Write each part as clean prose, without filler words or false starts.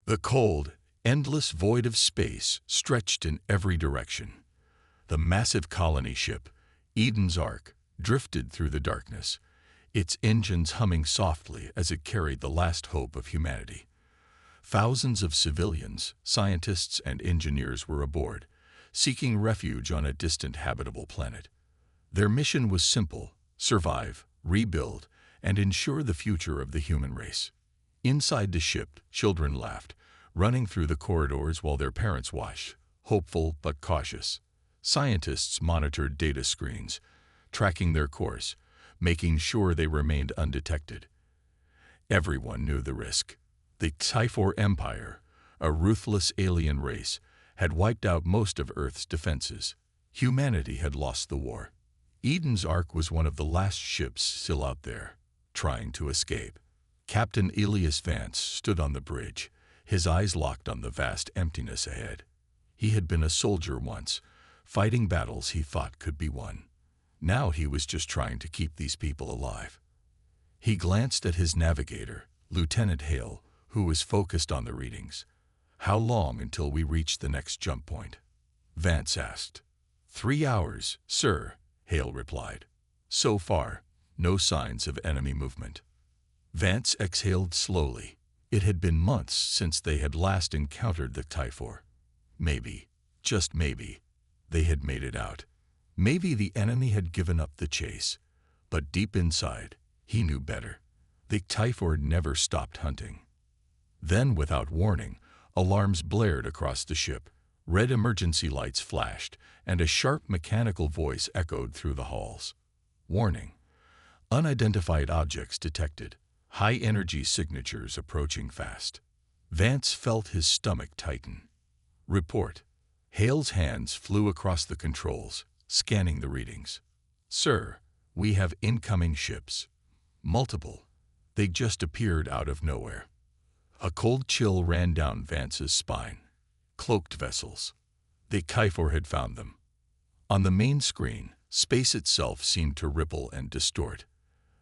The cold, endless void of space stretched in every direction. The massive colony ship, Eden's Ark, drifted through the darkness, its engines humming softly as it carried the last hope of humanity. Thousands of civilians, scientists, and engineers were aboard, seeking refuge on a distant habitable planet. Their mission was simple: survive, rebuild, and ensure the future of the human race. Inside the ship, children laughed, running through the corridors while their parents watched, hopeful but cautious. Scientists monitored data screens, tracking their course, making sure they remained undetected. Everyone knew the risk. The Sci-Fi Empire, a ruthless alien race, had wiped out most of Earth's defenses. Humanity had lost the war. Eden's Ark was one of the last ships still out there, trying to escape. Captain Elias Vance stood on the bridge, his eyes locked on the vast emptiness ahead. He had been a soldier once, fighting battles he thought could be won. Now he was just trying to keep these people alive. He glanced at his navigator, Lieutenant Hale, who was focused on the readings. "How long until we reach the next jump point?" Vance asked. 3 hours, sir," Hale replied. So far, no signs of enemy movement. Vance exhaled slowly. It had been months since they had last encountered the Typhor. Maybe, just maybe, they had made it out. Maybe the enemy had given up the chase. But deep inside, he knew better. The Typhor never stopped hunting. Then, without warning, alarms blared across the ship. Red emergency lights flashed, and a sharp mechanical voice echoed through the halls. Warning: unidentified objects detected. High-energy signatures approaching fast. Vance felt his stomach tighten. Report. Hale's hands flew across the controls, scanning the readings. "Sir, we have incoming ships. Multiple. They just appeared out of nowhere." A cold chill ran down Vance's spine. Cloaked vessels. The Typhor had found them. On the main screen, space itself seemed to ripple and distort.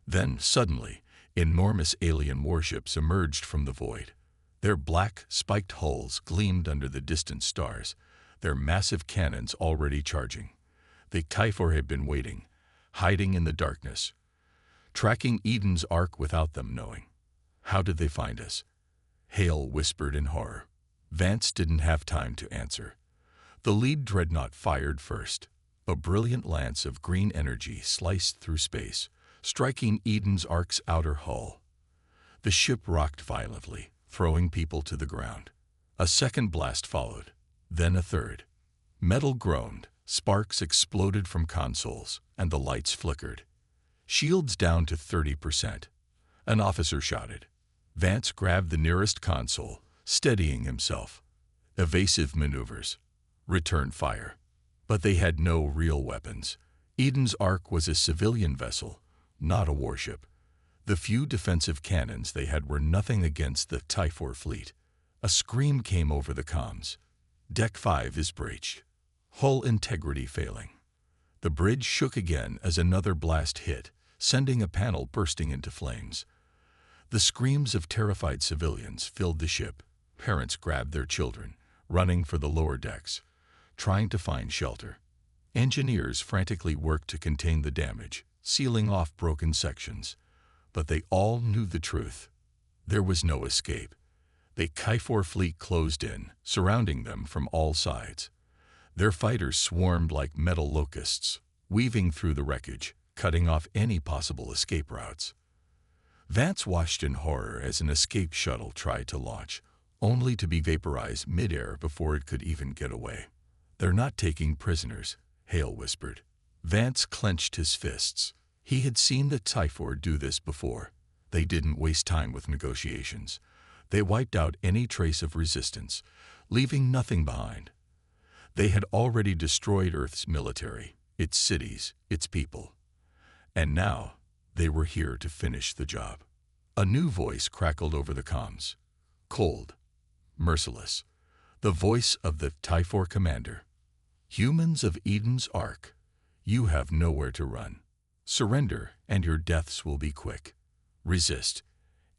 Then, suddenly, enormous alien warships emerged from the void. Their black, spiked hulls gleamed under the distant stars, their massive cannons already charging. The Typhor had been waiting, hiding in the darkness, tracking Eden's Ark without them knowing. "How did they find us?" Hale whispered in horror. Vance didn't have time to answer. The lead dreadnought fired first. A brilliant lance of green energy sliced through space, striking Eden's Ark's outer hull. The ship rocked violently, throwing people to the ground. A second blast followed, then a third. Metal groaned, sparks exploded from consoles, and the lights flickered. "Shields down to 30%. An officer shouted. Vance grabbed the nearest console, steadying himself. Evasive maneuvers. Return fire. But they had no real weapons. Eden's Ark was a civilian vessel, not a warship. The few defensive cannons they had were nothing against the Typhor fleet. A scream came over the comms. "Deck 5 is breached. Hull integrity failing." The bridge shook again as another blast hit, sending a panel bursting into flames. The screams of terrified civilians filled the ship. Parents grabbed their children, running for the lower decks, trying to find shelter. Engineers frantically worked to contain the damage, sealing off broken sections. But they all knew the truth. There was no escape. The Typhor fleet closed in, surrounding them from all sides. Their fighters swarmed like metal locusts, weaving through the wreckage, cutting off any possible escape routes. Vance watched in horror as an escape shuttle tried to launch, only to be vaporized midair before it could even get away. "They're not taking prisoners," Hale whispered. Vance clenched his fists. He had seen the Typhor do this before. They didn't waste time with negotiations. They wiped out any trace of resistance, leaving nothing behind. They had already destroyed Earth's military, its cities, its people. And now, they were here to finish the job. A new voice crackled over the comms. Cold, merciless. The voice of the Typhor commander. "Humans of Eden's Ark, you have nowhere to run. Surrender, and your deaths will be quick. Resist,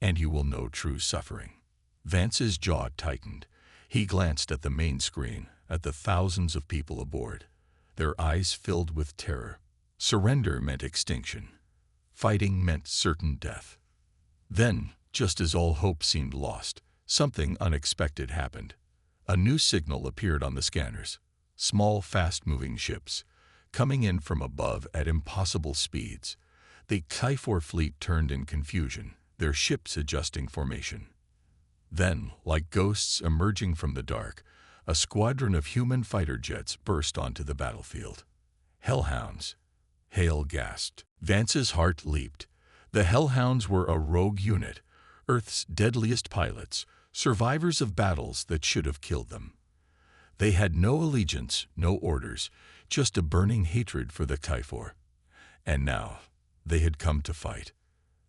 and you will know true suffering." Vance's jaw tightened. He glanced at the main screen, at the thousands of people aboard. Their eyes filled with terror. Surrender meant extinction. Fighting meant certain death. Then, just as all hope seemed lost, something unexpected happened. A new signal appeared on the scanners. Small, fast-moving ships, coming in from above at impossible speeds. The HFY fleet turned in confusion, their ships adjusting formation. Then, like ghosts emerging from the dark, a squadron of human fighter jets burst onto the battlefield. Hellhounds. Hale gasped. Vance's heart leaped. The Hellhounds were a rogue unit, Earth's deadliest pilots, survivors of battles that should have killed them. They had no allegiance, no orders, just a burning hatred for the HFY. And now, they had come to fight.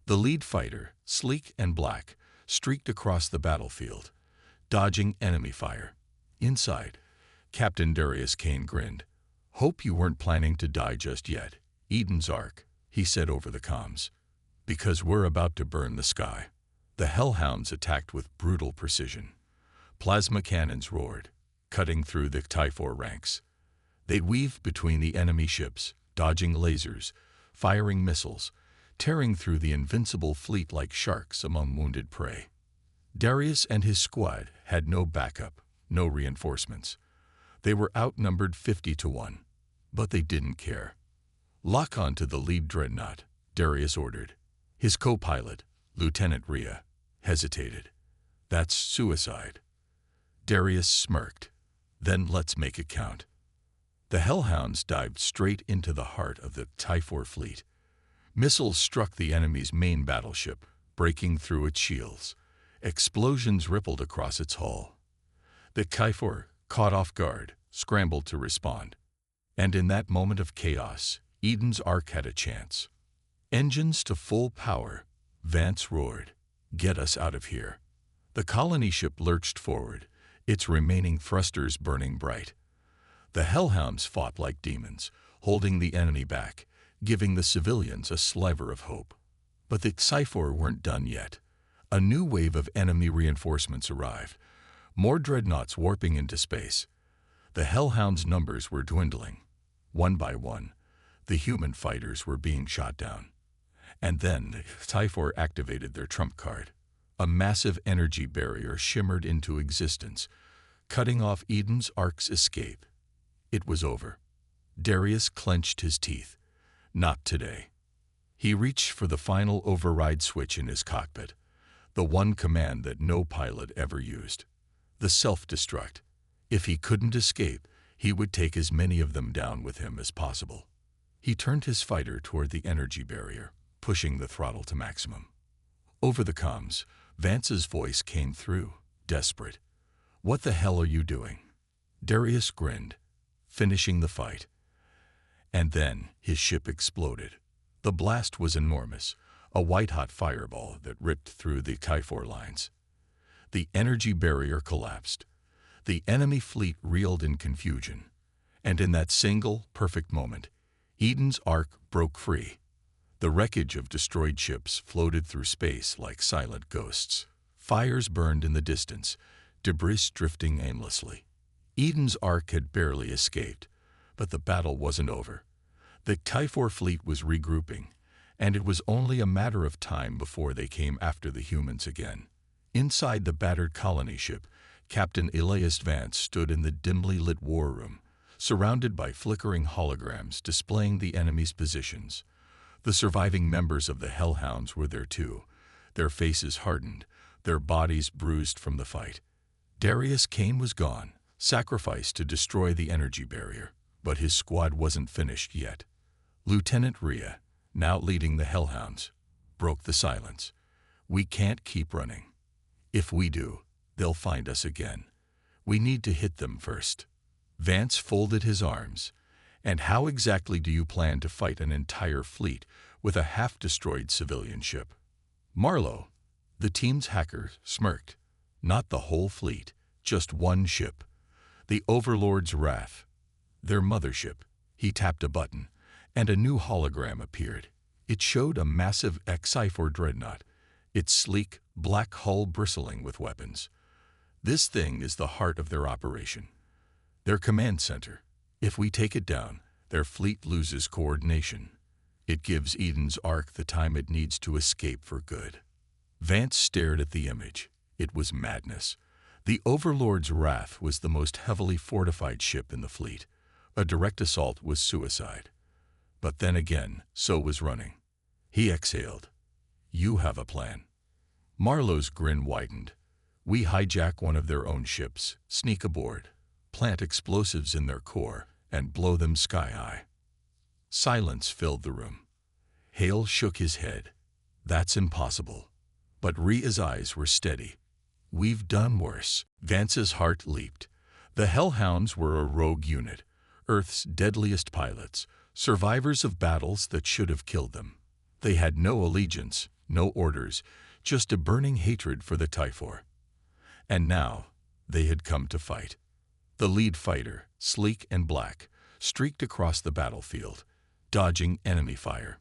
The lead fighter, sleek and black, streaked across the battlefield, dodging enemy fire. Inside, Captain Darius Kane grinned. "Hope you weren't planning to die just yet, Eden's Ark," he said over the comms. "Because we're about to burn the sky." The Hellhounds attacked with brutal precision. Plasma cannons roared, cutting through the HFY ranks. They'd weave between the enemy ships, dodging lasers, firing missiles, tearing through the invincible fleet like sharks among wounded prey. Darius and his squad had no backup, no reinforcements. They were outnumbered 50-1, but they didn't care. "Lock on to the lead dreadnought," Darius ordered. His co-pilot, Lieutenant Rhea, hesitated. "That's suicide." Darius smirked. "Then let's make it count." The Hellhounds dived straight into the heart of the HFY fleet. Missiles struck the enemy's main battleship, breaking through its shields. Explosions rippled across its hull. The HFY, caught off guard, scrambled to respond. And in that moment of chaos, Eden's Ark had a chance. "Engines to full power," Vance roared. "Get us out of here." The colony ship lurched forward, its remaining thrusters burning bright. The Hellhounds fought like demons, holding the enemy back, giving the civilians a sliver of hope. But the HFY weren't done yet. A new wave of enemy reinforcements arrived, more dreadnoughts warping into space. The Hellhounds' numbers were dwindling. One by one, the human fighters were being shot down. And then the HFY activated their trump card. A massive energy barrier shimmered into existence, cutting off Eden's Ark's escape. It was over. Darius clenched his teeth. Not today. He reached for the final override switch in his cockpit, the one command that no pilot ever used. The self-destruct. If he couldn't escape, he would take as many of them down with him as possible. He turned his fighter toward the energy barrier, pushing the throttle to maximum. Over the comms, Vance's voice came through, desperate. "What the hell are you doing?" Darius grinned, finishing the fight. And then his ship exploded. The blast was enormous, a white-hot fireball that ripped through the HFY lines. The energy barrier collapsed. The enemy fleet reeled in confusion. And in that single, perfect moment, Eden's Ark broke free. The wreckage of destroyed ships floated through space like silent ghosts. Fires burned in the distance, debris drifting aimlessly. Eden's Ark had barely escaped, but the battle wasn't over. The HFY fleet was regrouping, and it was only a matter of time before they came after the humans again. Inside the battered colony ship, Captain Elias Vance stood in the dimly lit war room, surrounded by flickering holograms displaying the enemy's positions. The surviving members of the Hellhounds were there too, their faces hardened, their bodies bruised from the fight. Darius Kane was gone, sacrificed to destroy the energy barrier, but his squad wasn't finished yet. Lieutenant Rhea, now leading the Hellhounds, broke the silence. "We can't keep running. If we do, they'll find us again. We need to hit them first." Vance folded his arms. "And how exactly do you plan to fight an entire fleet with a half-destroyed civilian ship?" Marlowe, the team's hacker, smirked. "Not the whole fleet, just one ship. The Overlord's Wrath. Their mothership." He tapped a button, and a new hologram appeared. It showed a massive HFY dreadnought, its sleek, black hull bristling with weapons. This thing is the heart of their operation, their command center. If we take it down, their fleet loses coordination. It gives Eden's Ark the time it needs to escape for good. Vance stared at the image. It was madness. The Overlord's Wrath was the most heavily fortified ship in the fleet. A direct assault was suicide. But then again, so was running. He exhaled. You have a plan. Marlowe's grin widened. We hijack one of their own ships, sneak aboard, plant explosives in their core, and blow them sky high. Silence filled the room. Hale shook his head. That's impossible. But Rhea's eyes were steady. We've done worse. Vance's heart leaped. The Hellhounds were a rogue unit, Earth's deadliest pilots, survivors of battles that should have killed them. They had no allegiance, no orders, just a burning hatred for the Typhor. And now, they had come to fight. The lead fighter, sleek and black, streaked across the battlefield, dodging enemy fire.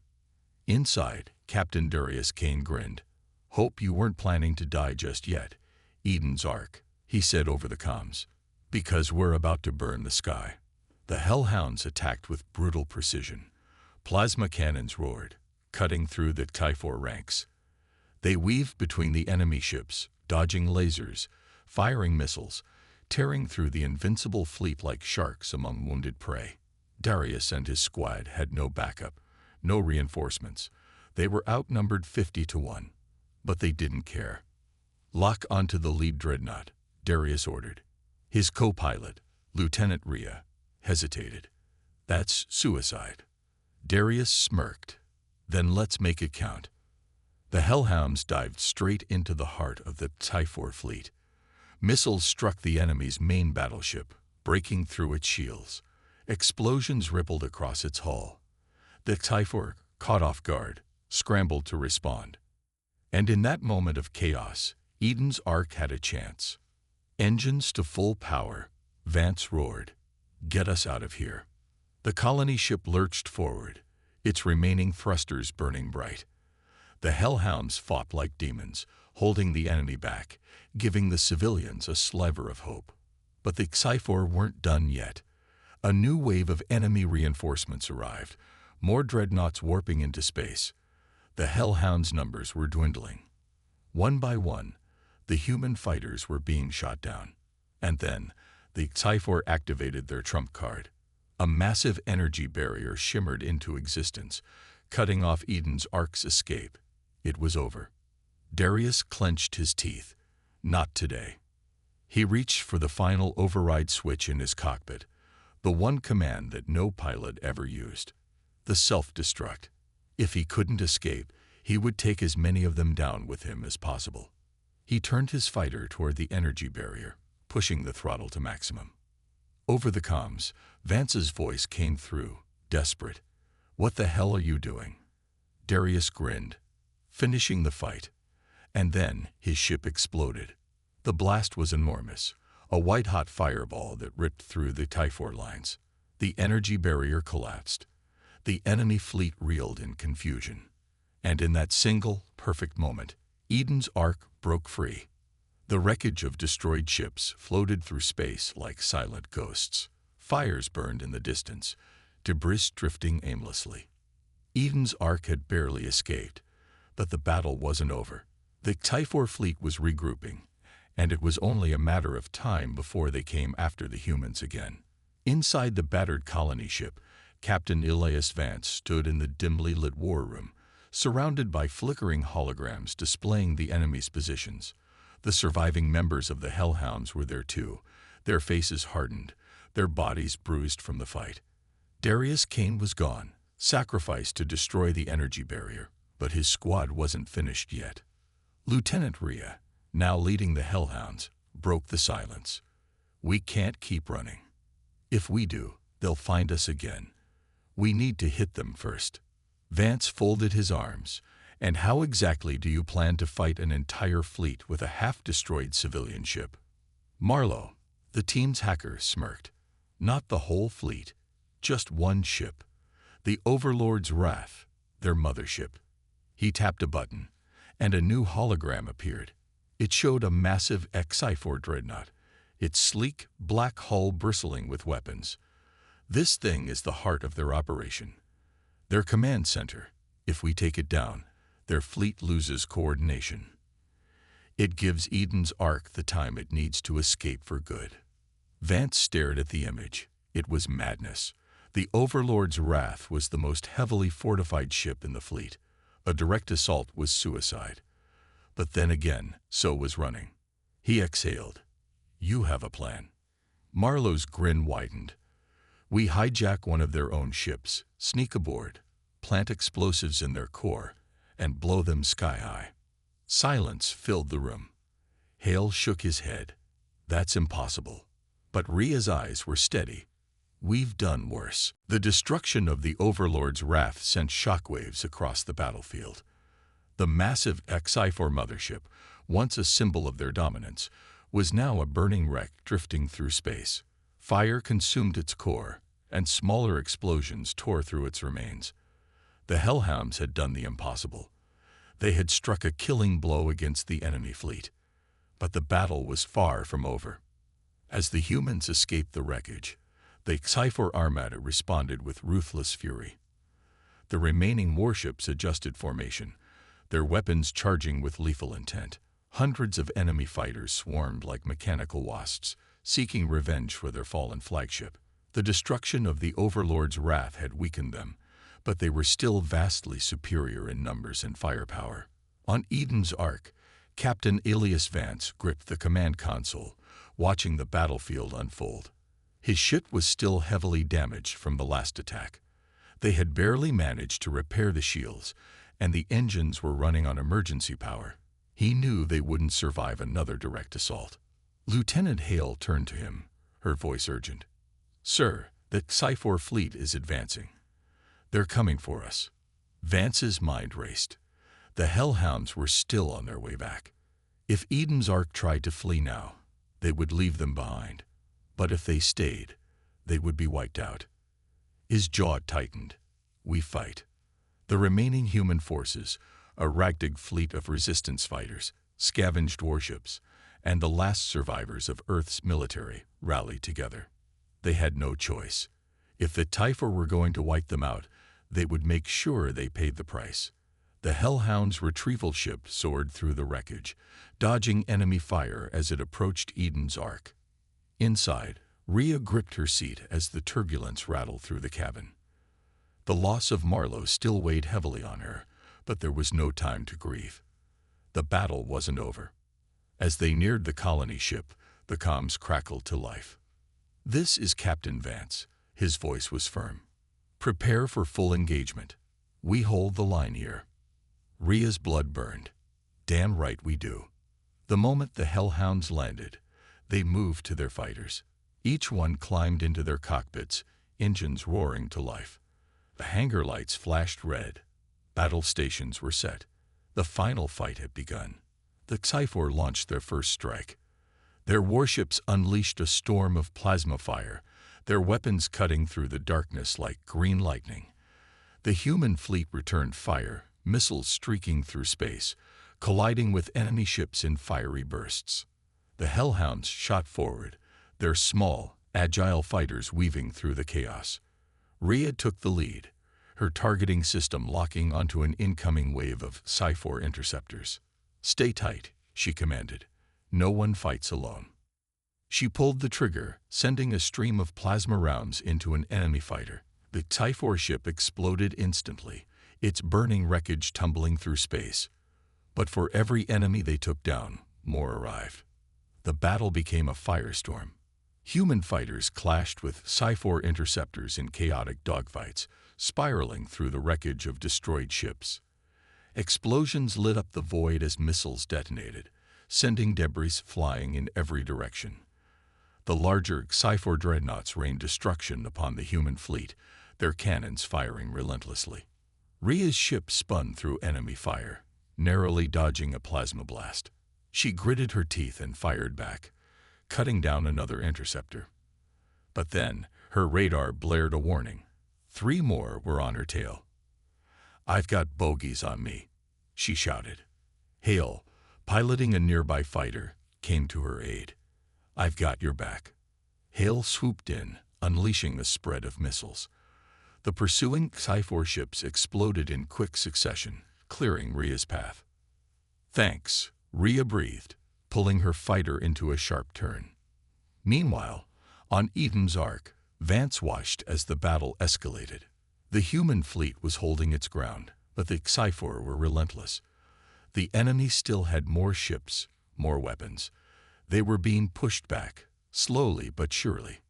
Inside, Captain Darius Kane grinned. Hope you weren't planning to die just yet, Eden's Ark, he said over the comms. Because we're about to burn the sky. The Hellhounds attacked with brutal precision. Plasma cannons roared, cutting through the Typhor ranks. They weaved between the enemy ships, dodging lasers, firing missiles, tearing through the invincible fleet like sharks among wounded prey. Darius and his squad had no backup, no reinforcements. They were outnumbered 50-1, but they didn't care. Lock onto the lead dreadnought, Darius ordered. His co-pilot, Lieutenant Rhea, hesitated. That's suicide. Darius smirked. Then let's make it count. The Hellhounds dived straight into the heart of the Typhor fleet. Missiles struck the enemy's main battleship, breaking through its shields. Explosions rippled across its hull. The Typhor, caught off guard, scrambled to respond. And in that moment of chaos, Eden's Ark had a chance. Engines to full power, Vance roared. Get us out of here. The colony ship lurched forward, its remaining thrusters burning bright. The Hellhounds fought like demons, holding the enemy back, giving the civilians a sliver of hope. But the Typhor weren't done yet. A new wave of enemy reinforcements arrived, more dreadnoughts warping into space. The Hellhounds' numbers were dwindling. One by one, the human fighters were being shot down. And then, the Typhor activated their trump card. A massive energy barrier shimmered into existence, cutting off Eden's Ark's escape. It was over. Darius clenched his teeth. Not today. He reached for the final override switch in his cockpit, the one command that no pilot ever used. The self-destruct. If he couldn't escape, he would take as many of them down with him as possible. He turned his fighter toward the energy barrier, pushing the throttle to maximum. Over the comms, Vance's voice came through, desperate. What the hell are you doing? Darius grinned. Finishing the fight. And then his ship exploded. The blast was enormous, a white-hot fireball that ripped through the Typhor lines. The energy barrier collapsed. The enemy fleet reeled in confusion. And in that single, perfect moment, Eden's Ark broke free. The wreckage of destroyed ships floated through space like silent ghosts. Fires burned in the distance, debris drifting aimlessly. Eden's Ark had barely escaped, but the battle wasn't over. The Typhor fleet was regrouping, and it was only a matter of time before they came after the humans again. Inside the battered colony ship, Captain Elias Vance stood in the dimly lit war room, surrounded by flickering holograms displaying the enemy's positions. The surviving members of the Hellhounds were there too, their faces hardened, their bodies bruised from the fight. Darius Kane was gone, sacrificed to destroy the energy barrier, but his squad wasn't finished yet. Lieutenant Rhea, now leading the Hellhounds, broke the silence. We can't keep running. If we do, they'll find us again. We need to hit them first. Vance folded his arms. And how exactly do you plan to fight an entire fleet with a half-destroyed civilian ship? Marlowe, the team's hacker, smirked. Not the whole fleet, just one ship. The Overlord's Wrath, their mothership. He tapped a button, and a new hologram appeared. It showed a massive HFY dreadnought, its sleek, black hull bristling with weapons. This thing is the heart of their operation, their command center. If we take it down, their fleet loses coordination. It gives Eden's Ark the time it needs to escape for good. Vance stared at the image. It was madness. The Overlord's Wrath was the most heavily fortified ship in the fleet. A direct assault was suicide. But then again, so was running. He exhaled. You have a plan. Marlowe's grin widened. We hijack one of their own ships, sneak aboard, plant explosives in their core, and blow them sky high. Silence filled the room. Hale shook his head. That's impossible. But Rhea's eyes were steady. We've done worse. The destruction of the Overlord's Wrath sent shockwaves across the battlefield. The massive HFY mothership, once a symbol of their dominance, was now a burning wreck drifting through space. Fire consumed its core, and smaller explosions tore through its remains. The Hellhounds had done the impossible. They had struck a killing blow against the enemy fleet. But the battle was far from over. As the humans escaped the wreckage, the HFY armada responded with ruthless fury. The remaining warships adjusted formation, their weapons charging with lethal intent. Hundreds of enemy fighters swarmed like mechanical wasps, seeking revenge for their fallen flagship. The destruction of the Overlord's Wrath had weakened them, but they were still vastly superior in numbers and firepower. On Eden's Ark, Captain Elias Vance gripped the command console, watching the battlefield unfold. His ship was still heavily damaged from the last attack. They had barely managed to repair the shields, and the engines were running on emergency power. He knew they wouldn't survive another direct assault. Lieutenant Hale turned to him, her voice urgent. Sir, the HFY fleet is advancing. They're coming for us. Vance's mind raced. The Hellhounds were still on their way back. If Eden's Ark tried to flee now, they would leave them behind. But if they stayed, they would be wiped out. His jaw tightened. We fight. The remaining human forces, a ragtag fleet of resistance fighters, scavenged warships, and the last survivors of Earth's military rallied together. They had no choice. If the HFY were going to wipe them out, they would make sure they paid the price. The Hellhound's retrieval ship soared through the wreckage, dodging enemy fire as it approached Eden's Ark. Inside, Rhea gripped her seat as the turbulence rattled through the cabin. The loss of Marlowe still weighed heavily on her, but there was no time to grieve. The battle wasn't over. As they neared the colony ship, the comms crackled to life. This is Captain Vance. His voice was firm. Prepare for full engagement. We hold the line here. Rhea's blood burned. Damn right we do. The moment the Hellhounds landed, they moved to their fighters. Each one climbed into their cockpits, engines roaring to life. The hangar lights flashed red. Battle stations were set. The final fight had begun. The HFY launched their first strike. Their warships unleashed a storm of plasma fire, their weapons cutting through the darkness like green lightning. The human fleet returned fire, missiles streaking through space, colliding with enemy ships in fiery bursts. The Hellhounds shot forward, their small, agile fighters weaving through the chaos. Rhea took the lead, her targeting system locking onto an incoming wave of Sci-Fi interceptors. Stay tight, she commanded. No one fights alone. She pulled the trigger, sending a stream of plasma rounds into an enemy fighter. The HFY ship exploded instantly, its burning wreckage tumbling through space. But for every enemy they took down, more arrived. The battle became a firestorm. Human fighters clashed with Sci-Fi interceptors in chaotic dogfights, spiraling through the wreckage of destroyed ships. Explosions lit up the void as missiles detonated, sending debris flying in every direction. The larger Sci-Fi dreadnoughts rained destruction upon the human fleet, their cannons firing relentlessly. Rhea's ship spun through enemy fire, narrowly dodging a plasma blast. She gritted her teeth and fired back, cutting down another interceptor. But then, her radar blared a warning. 3 more were on her tail. I've got bogeys on me, she shouted. Hale, piloting a nearby fighter, came to her aid. "I've got your back." Hale swooped in, unleashing a spread of missiles. The pursuing Sci-Fi ships exploded in quick succession, clearing Rhea's path. "Thanks," Rhea breathed, pulling her fighter into a sharp turn. Meanwhile, on Eden's Ark, Vance watched as the battle escalated. The human fleet was holding its ground, but the Sci-Fi were relentless. The enemy still had more ships, more weapons. They were being pushed back, slowly but surely.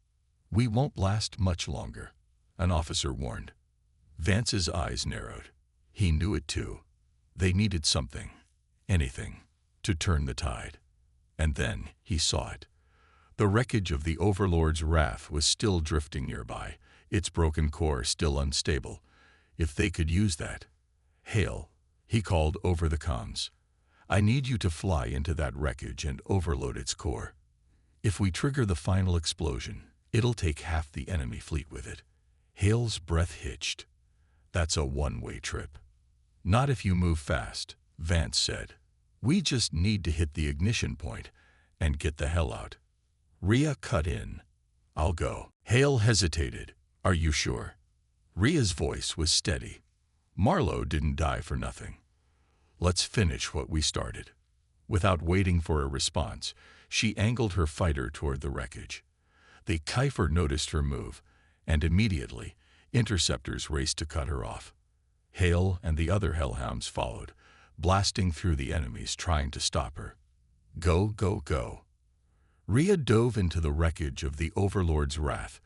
"We won't last much longer," an officer warned. Vance's eyes narrowed. He knew it too. They needed something, anything, to turn the tide. And then he saw it. The wreckage of the Overlord's Wrath was still drifting nearby, its broken core still unstable. If they could use that. "Hale," he called over the comms. "I need you to fly into that wreckage and overload its core. If we trigger the final explosion, it'll take half the enemy fleet with it." Hale's breath hitched. "That's a one-way trip." "Not if you move fast," Vance said. "We just need to hit the ignition point and get the hell out." Rhea cut in. "I'll go." Hale hesitated. "Are you sure?" Rhea's voice was steady. "Marlowe didn't die for nothing. Let's finish what we started." Without waiting for a response, she angled her fighter toward the wreckage. The Kiefer noticed her move, and immediately, interceptors raced to cut her off. Hale and the other hellhounds followed, blasting through the enemies trying to stop her. "Go, go, go." Rhea dove into the wreckage of the Overlord's Wrath,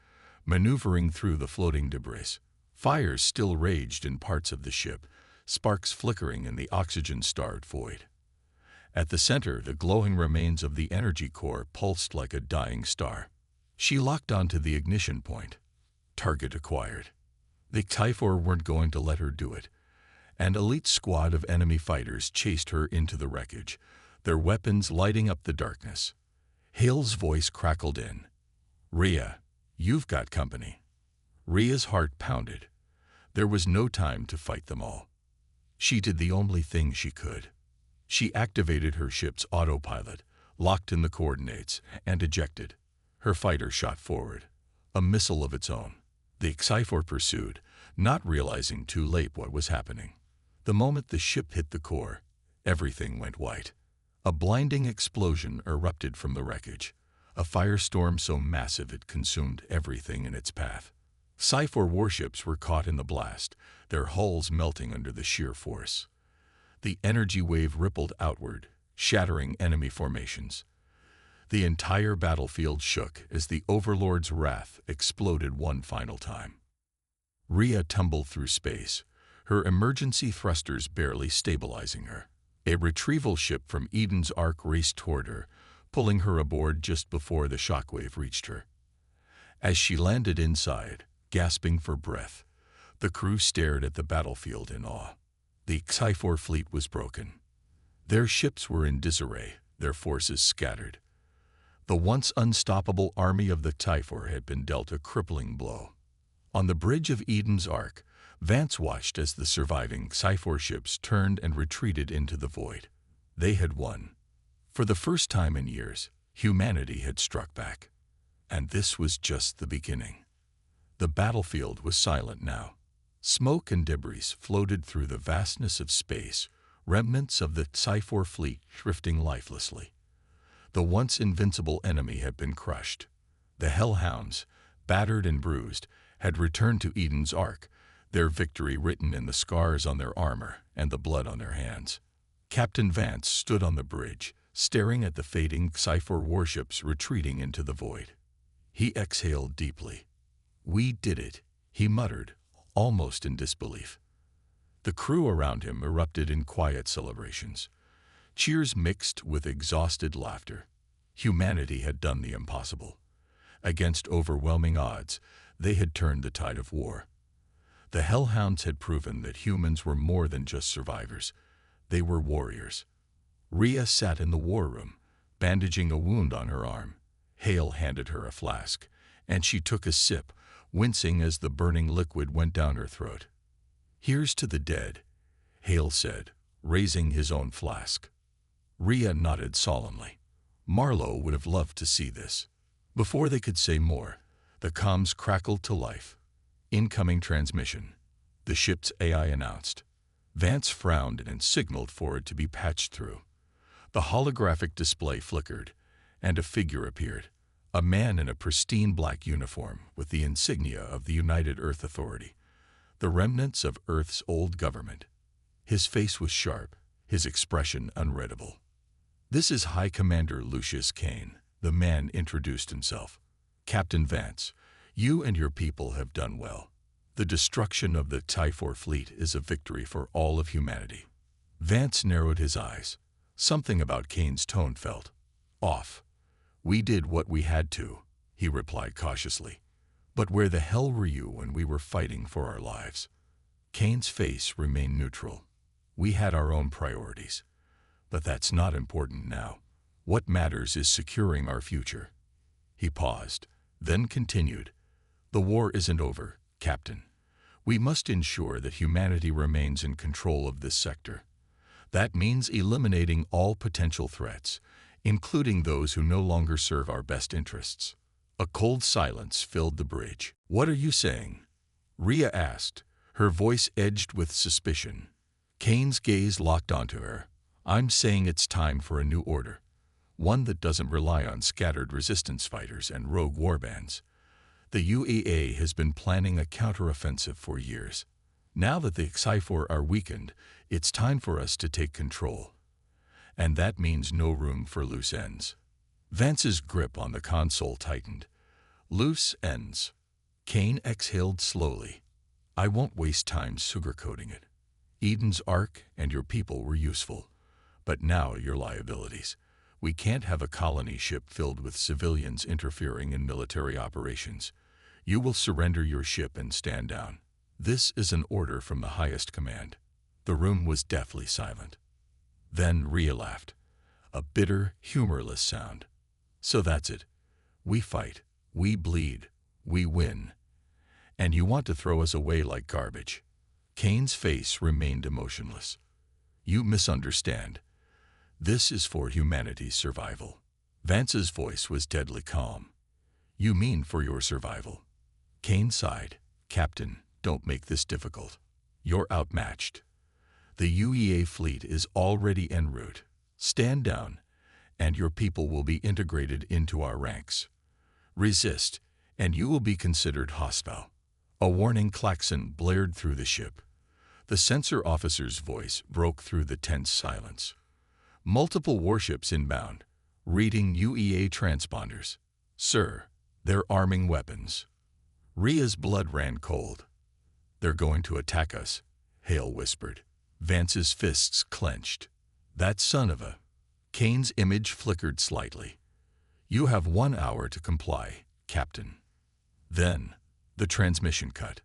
maneuvering through the floating debris. Fires still raged in parts of the ship, sparks flickering in the oxygen-starved void. At the center, the glowing remains of the energy core pulsed like a dying star. She locked onto the ignition point. Target acquired. The Typhor weren't going to let her do it. An elite squad of enemy fighters chased her into the wreckage, their weapons lighting up the darkness. Hale's voice crackled in. "Rhea, you've got company." Rhea's heart pounded. There was no time to fight them all. She did the only thing she could. She activated her ship's autopilot, locked in the coordinates, and ejected. Her fighter shot forward, a missile of its own. The Sci-Fi pursued, not realizing too late what was happening. The moment the ship hit the core, everything went white. A blinding explosion erupted from the wreckage, a firestorm so massive it consumed everything in its path. Sci-Fi warships were caught in the blast, their hulls melting under the sheer force. The energy wave rippled outward, shattering enemy formations. The entire battlefield shook as the Overlord's Wrath exploded one final time. Rhea tumbled through space, her emergency thrusters barely stabilizing her. A retrieval ship from Eden's Ark raced toward her, pulling her aboard just before the shockwave reached her. As she landed inside, gasping for breath, the crew stared at the battlefield in awe. The Sci-Fi fleet was broken. Their ships were in disarray, their forces scattered. The once unstoppable army of the Typhor had been dealt a crippling blow. On the bridge of Eden's Ark, Vance watched as the surviving Sci-Fi ships turned and retreated into the void. They had won. For the first time in years, humanity had struck back. And this was just the beginning. The battlefield was silent now. Smoke and debris floated through the vastness of space, remnants of the Sci-Fi fleet drifting lifelessly. The once invincible enemy had been crushed. The hellhounds, battered and bruised, had returned to Eden's Ark, their victory written in the scars on their armor and the blood on their hands. Captain Vance stood on the bridge, staring at the fading Sci-Fi warships retreating into the void. He exhaled deeply. "We did it," he muttered, almost in disbelief. The crew around him erupted in quiet celebrations. Cheers mixed with exhausted laughter. Humanity had done the impossible. Against overwhelming odds, they had turned the tide of war. The hellhounds had proven that humans were more than just survivors. They were warriors. Rhea sat in the war room, bandaging a wound on her arm. Hale handed her a flask, and she took a sip, wincing as the burning liquid went down her throat. "Here's to the dead," Hale said, raising his own flask. Rhea nodded solemnly. Marlowe would have loved to see this. Before they could say more, the comms crackled to life. Incoming transmission, the ship's AI announced. Vance frowned and signaled for it to be patched through. The holographic display flickered, and a figure appeared. A man in a pristine black uniform with the insignia of the United Earth Authority, the remnants of Earth's old government. His face was sharp, his expression unreadable. "This is High Commander Lucius Kane," the man introduced himself. "Captain Vance, you and your people have done well. The destruction of the Typhor fleet is a victory for all of humanity." Vance narrowed his eyes. Something about Kane's tone felt off. "We did what we had to," he replied cautiously. "But where the hell were you when we were fighting for our lives?" Kane's face remained neutral. "We had our own priorities. But that's not important now. What matters is securing our future." He paused, then continued. "The war isn't over, Captain. We must ensure that humanity remains in control of this sector. That means eliminating all potential threats, including those who no longer serve our best interests." A cold silence filled the bridge. "What are you saying?" Rhea asked, her voice edged with suspicion. Kane's gaze locked onto her. "I'm saying it's time for a new order. One that doesn't rely on scattered resistance fighters and rogue warbands. The UEA has been planning a counteroffensive for years. Now that the Typhor are weakened, it's time for us to take control. And that means no room for loose ends." Vance's grip on the console tightened. "Loose ends." Kane exhaled slowly. "I won't waste time sugarcoating it. Eden's Ark and your people were useful. But now you're liabilities. We can't have a colony ship filled with civilians interfering in military operations. You will surrender your ship and stand down. This is an order from the highest command." The room was deathly silent. Then Rhea laughed, a bitter, humorless sound. "So that's it. We fight, we bleed, we win. And you want to throw us away like garbage." Kane's face remained emotionless. "You misunderstand. This is for humanity's survival." Vance's voice was deadly calm. "You mean for your survival." Kane sighed. "Captain, don't make this difficult. You're outmatched. The UEA fleet is already en route. Stand down, and your people will be integrated into our ranks. Resist, and you will be considered hostile." A warning klaxon blared through the ship. The sensor officer's voice broke through the tense silence. "Multiple warships inbound, reading UEA transponders. Sir, they're arming weapons." Rhea's blood ran cold. "They're going to attack us," Hale whispered. Vance's fists clenched. "That son of a—" Kane's image flickered slightly. "You have 1 hour to comply, Captain." Then, the transmission cut.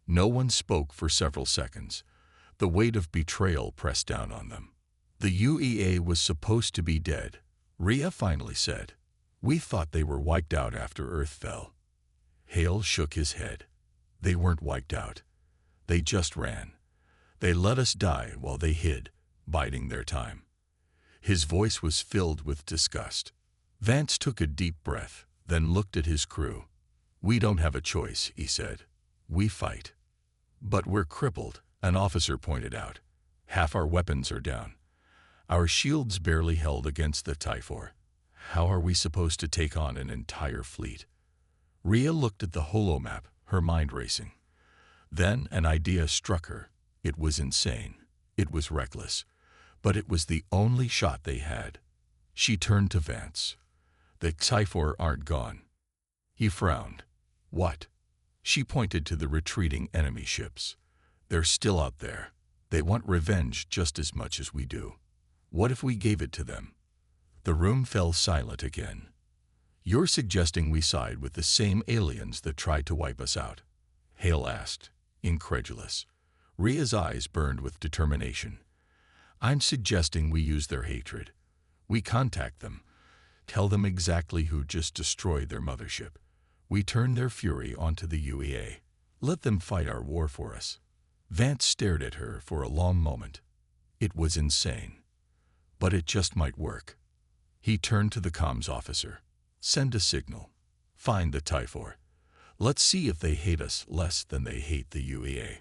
No one spoke for several seconds. The weight of betrayal pressed down on them. "The UEA was supposed to be dead," Rhea finally said. "We thought they were wiped out after Earth fell." Hale shook his head. "They weren't wiped out. They just ran. They let us die while they hid, biding their time." His voice was filled with disgust. Vance took a deep breath, then looked at his crew. "We don't have a choice," he said. "We fight." "But we're crippled," an officer pointed out. "Half our weapons are down. Our shields barely held against the Typhor. How are we supposed to take on an entire fleet?" Rhea looked at the holomap, her mind racing. Then an idea struck her. It was insane. It was reckless. But it was the only shot they had. She turned to Vance. "The Typhor aren't gone." He frowned. "What?" She pointed to the retreating enemy ships. "They're still out there. They want revenge just as much as we do. What if we gave it to them?" The room fell silent again. "You're suggesting we side with the same aliens that tried to wipe us out?" Hale asked, incredulous. Rhea's eyes burned with determination. "I'm suggesting we use their hatred. We contact them, tell them exactly who just destroyed their mothership. We turn their fury onto the UEA. Let them fight our war for us." Vance stared at her for a long moment. It was insane. but it just might work. He turned to the comms officer. Send a signal. Find the Typhor. Let's see if they hate us less than they hate the UEA.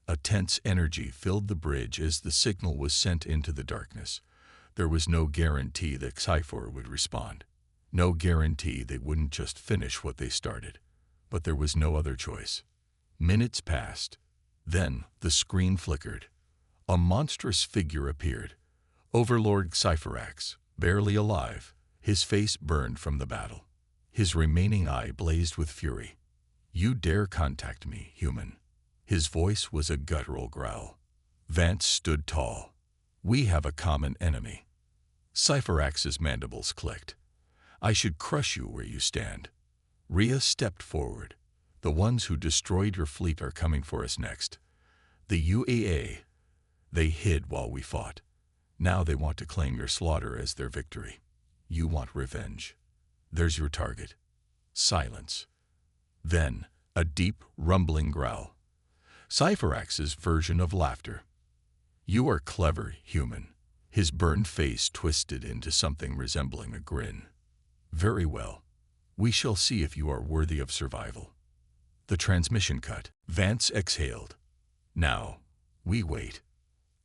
A tense energy filled the bridge as the signal was sent into the darkness. There was no guarantee that Typhor would respond. No guarantee they wouldn't just finish what they started. But there was no other choice. Minutes passed. Then the screen flickered. A monstrous figure appeared. Overlord Cypherax, barely alive, his face burned from the battle. His remaining eye blazed with fury. You dare contact me, human. His voice was a guttural growl. Vance stood tall. We have a common enemy. Cypherax's mandibles clicked. I should crush you where you stand. Rhea stepped forward. The ones who destroyed your fleet are coming for us next. The UAA. They hid while we fought. Now they want to claim your slaughter as their victory. You want revenge. There's your target. Silence. Then, a deep, rumbling growl. Cypherax's version of laughter. You are clever, human. His burned face twisted into something resembling a grin. Very well. We shall see if you are worthy of survival. The transmission cut. Vance exhaled. Now, we wait.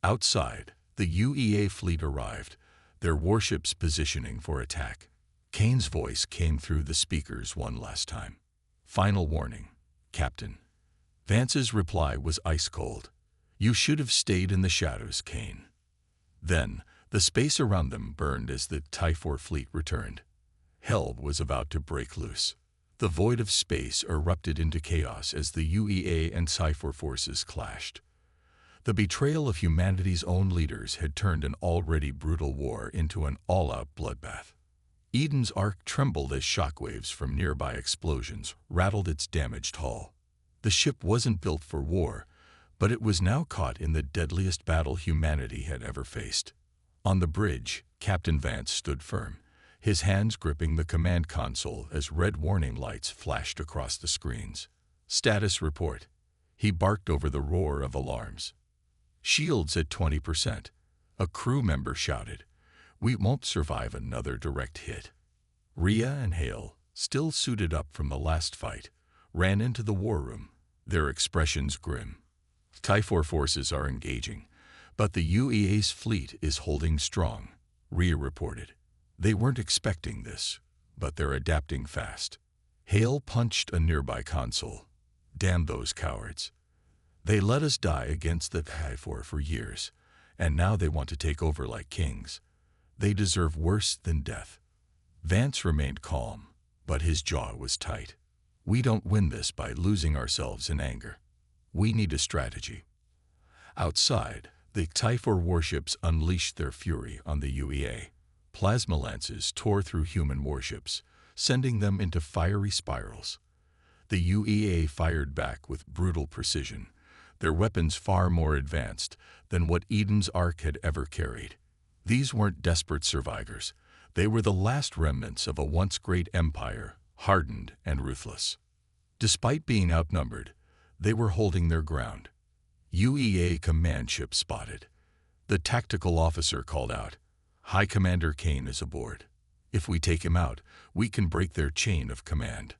Outside, the UEA fleet arrived, their warships positioning for attack. Kane's voice came through the speakers one last time. Final warning, Captain. Vance's reply was ice cold. You should have stayed in the shadows, Kane. Then, the space around them burned as the Typhor fleet returned. Hell was about to break loose. The void of space erupted into chaos as the UEA and Typhor forces clashed. The betrayal of humanity's own leaders had turned an already brutal war into an all-out bloodbath. Eden's Ark trembled as shockwaves from nearby explosions rattled its damaged hull. The ship wasn't built for war, but it was now caught in the deadliest battle humanity had ever faced. On the bridge, Captain Vance stood firm, his hands gripping the command console as red warning lights flashed across the screens. Status report. He barked over the roar of alarms. Shields at 20%. A crew member shouted, We won't survive another direct hit. Rhea and Hale, still suited up from the last fight, ran into the war room, their expressions grim. Typhor forces are engaging, but the UEA's fleet is holding strong, Rhea reported. They weren't expecting this, but they're adapting fast. Hale punched a nearby console. Damn those cowards. They let us die against the Typhor for years, and now they want to take over like kings. They deserve worse than death. Vance remained calm, but his jaw was tight. We don't win this by losing ourselves in anger. We need a strategy. Outside, the Typhor warships unleashed their fury on the UEA. Plasma lances tore through human warships, sending them into fiery spirals. The UEA fired back with brutal precision, their weapons far more advanced than what Eden's Ark had ever carried. These weren't desperate survivors. They were the last remnants of a once great empire, hardened and ruthless. Despite being outnumbered, they were holding their ground. UEA command ship spotted. The tactical officer called out, High Commander Kane is aboard. If we take him out, we can break their chain of command.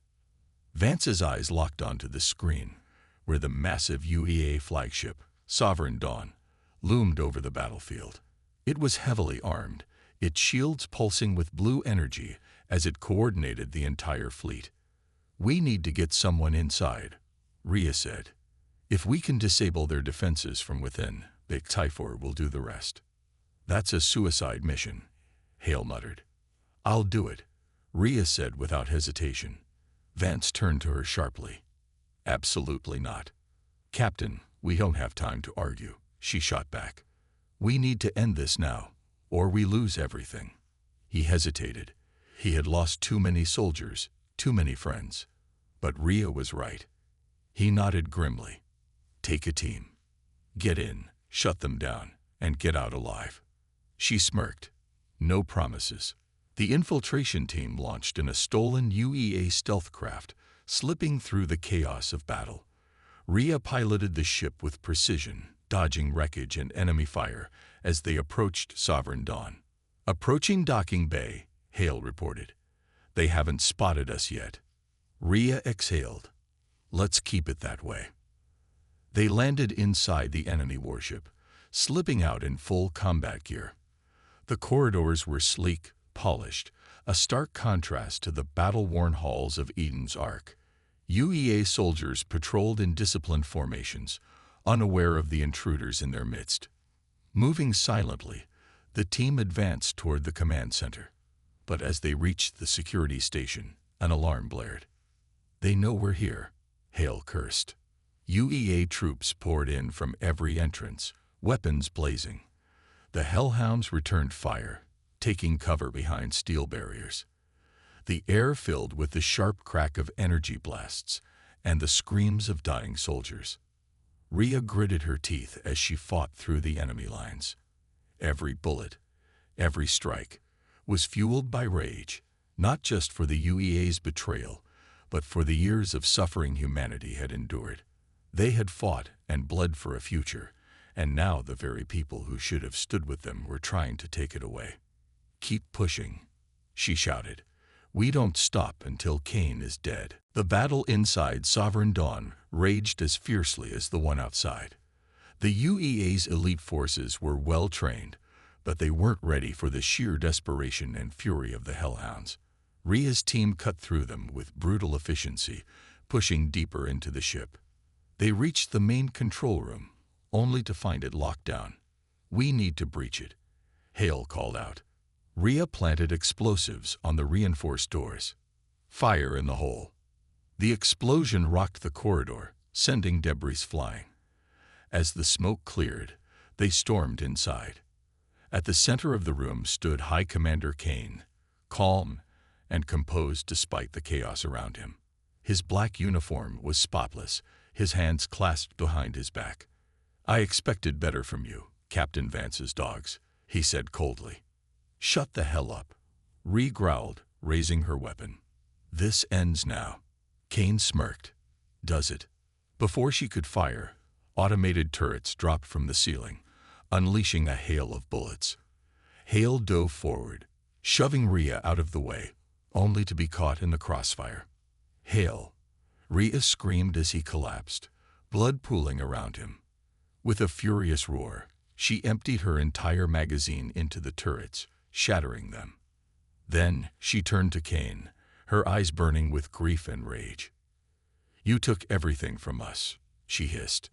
Vance's eyes locked onto the screen, where the massive UEA flagship, Sovereign Dawn, loomed over the battlefield. It was heavily armed, its shields pulsing with blue energy as it coordinated the entire fleet. We need to get someone inside, Rhea said. If we can disable their defenses from within, the Typhor will do the rest. That's a suicide mission, Hale muttered. I'll do it, Rhea said without hesitation. Vance turned to her sharply. Absolutely not. Captain, we don't have time to argue, she shot back. We need to end this now, or we lose everything. He hesitated. He had lost too many soldiers, too many friends. But Rhea was right. He nodded grimly. Take a team. Get in, shut them down, and get out alive. She smirked. No promises. The infiltration team launched in a stolen UEA stealth craft, slipping through the chaos of battle. Rhea piloted the ship with precision, dodging wreckage and enemy fire as they approached Sovereign Dawn. Approaching docking bay, Hale reported. They haven't spotted us yet. Rhea exhaled. Let's keep it that way. They landed inside the enemy warship, slipping out in full combat gear. The corridors were sleek, polished, a stark contrast to the battle-worn halls of Eden's Ark. UEA soldiers patrolled in disciplined formations, unaware of the intruders in their midst. Moving silently, the team advanced toward the command center. But as they reached the security station, an alarm blared. They know we're here, Hale cursed. UEA troops poured in from every entrance, weapons blazing. The hellhounds returned fire, taking cover behind steel barriers. The air filled with the sharp crack of energy blasts and the screams of dying soldiers. Rhea gritted her teeth as she fought through the enemy lines. Every bullet, every strike, was fueled by rage, not just for the UEA's betrayal, but for the years of suffering humanity had endured. They had fought and bled for a future, and now the very people who should have stood with them were trying to take it away. Keep pushing, she shouted. We don't stop until Kane is dead. The battle inside Sovereign Dawn raged as fiercely as the one outside. The UEA's elite forces were well trained, but they weren't ready for the sheer desperation and fury of the hellhounds. Rhea's team cut through them with brutal efficiency, pushing deeper into the ship. They reached the main control room, only to find it locked down. We need to breach it, Hale called out. Rhea planted explosives on the reinforced doors. Fire in the hole. The explosion rocked the corridor, sending debris flying. As the smoke cleared, they stormed inside. At the center of the room stood High Commander Kane, calm and composed despite the chaos around him. His black uniform was spotless, his hands clasped behind his back. I expected better from you, Captain Vance's dogs, he said coldly. Shut the hell up, Rhea growled, raising her weapon. This ends now. Kane smirked. Does it? Before she could fire, automated turrets dropped from the ceiling, unleashing a hail of bullets. Hale dove forward, shoving Rhea out of the way, only to be caught in the crossfire. Hale! Rhea screamed as he collapsed, blood pooling around him. With a furious roar, she emptied her entire magazine into the turrets, shattering them. Then she turned to Kane, her eyes burning with grief and rage. You took everything from us, she hissed.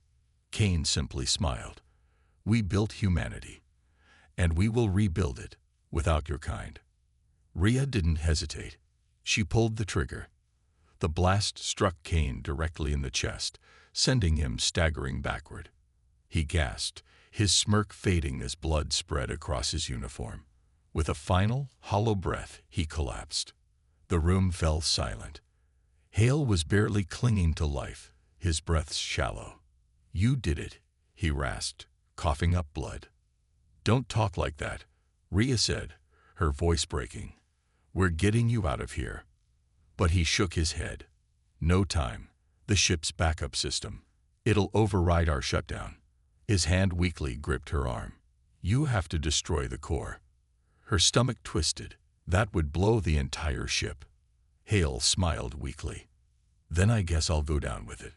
Kane simply smiled. We built humanity, and we will rebuild it without your kind. Rhea didn't hesitate. She pulled the trigger. The blast struck Kane directly in the chest, sending him staggering backward. He gasped, his smirk fading as blood spread across his uniform. With a final, hollow breath, he collapsed. The room fell silent. Hale was barely clinging to life, his breath shallow. You did it, he rasped, coughing up blood. Don't talk like that, Rhea said, her voice breaking. We're getting you out of here. But he shook his head. No time. The ship's backup system. It'll override our shutdown. His hand weakly gripped her arm. You have to destroy the core. Her stomach twisted. That would blow the entire ship. Hale smiled weakly. Then I guess I'll go down with it.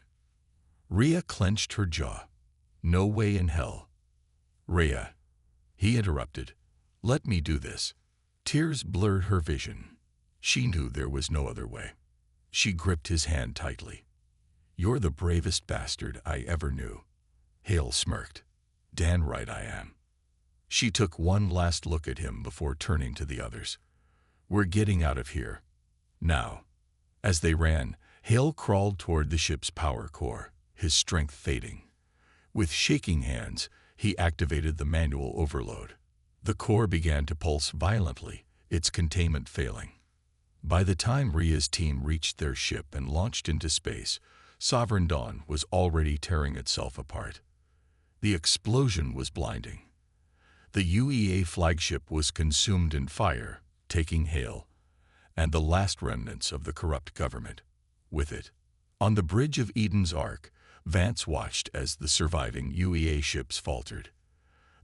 Rhea clenched her jaw. No way in hell. Rhea, he interrupted. Let me do this. Tears blurred her vision. She knew there was no other way. She gripped his hand tightly. You're the bravest bastard I ever knew. Hale smirked. Damn right I am. She took one last look at him before turning to the others. We're getting out of here. Now. As they ran, Hale crawled toward the ship's power core, his strength fading. With shaking hands, he activated the manual overload. The core began to pulse violently, its containment failing. By the time Rhea's team reached their ship and launched into space, Sovereign Dawn was already tearing itself apart. The explosion was blinding. The UEA flagship was consumed in fire, taking Hale, and the last remnants of the corrupt government, with it. On the bridge of Eden's Ark, Vance watched as the surviving UEA ships faltered.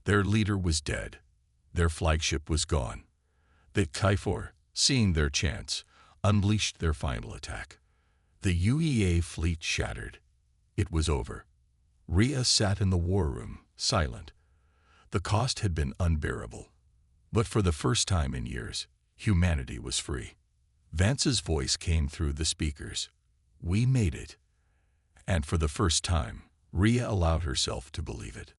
Their leader was dead. Their flagship was gone. The Kaifor, seeing their chance, unleashed their final attack. The UEA fleet shattered. It was over. Rhea sat in the war room, silent. The cost had been unbearable. But for the first time in years, humanity was free. Vance's voice came through the speakers. "We made it." And for the first time, Rhea allowed herself to believe it.